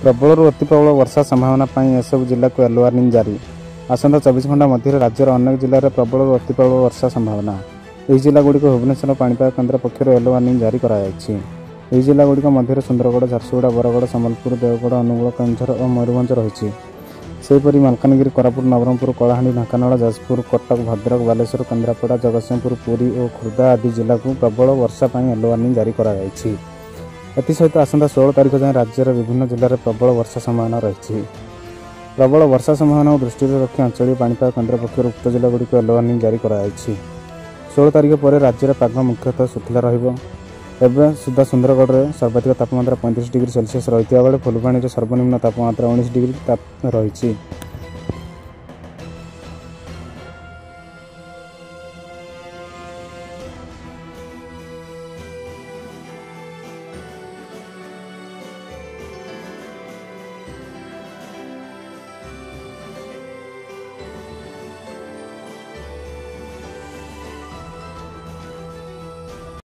प्रबल अति प्रबल वर्षा संभावना एसबू जिला को येलो वार्निंग जारी। आसंता 24 घंटा मध्य राज्यर अनेक जिले में प्रबल अति प्रबल वर्षा संभावना। यह जिलागुड़िक भुवनेश्वर पाणीपाग केन्द्र पक्षर येलो वार्निंग जारी कराଯାଇଛି। यह जिलागुड़िक मध्य सुंदरगढ़, झारसुगुड़ा, बरगढ़, सम्बलपुर, देवगढ़, अनुगुल, केन्दुझर और मयूरभंज रही। सेहीपरि मालकानगिरी, कोरापुट, नवरंगपुर, कलाहांडी, ढेंकानाल, जाजपुर, कटक, भद्रक, बालेश्वर, केन्द्रापड़ा, जगतसिंहपुर, पुरी और खुर्दा आदि जिला को प्रबल वर्षा येलो वार्निंग जारी कराଯାଇଛି। एसहित आसंता 16 तारिख जाए राज्यर विभिन्न जिले में प्रबल वर्षा संभावना रही। प्रबल वर्षा संभावना दृष्टि रखी अंचल पाणीपाग केन्द्र पक्षर उक्त जिलागुड़िक येलो वार्निंग जारी कराଯାଇଛି। 16 तारिख पर राज्यर पाग मुख्यतः शुखला रहिबो। एवं सुधा सुंदरगढ़ में सर्वाधिक तापमात्रा 35 डिग्री सेल्सियस रही, फुलबाणी सर्वनिम्न तापमात्रा 19 डिग्री रही।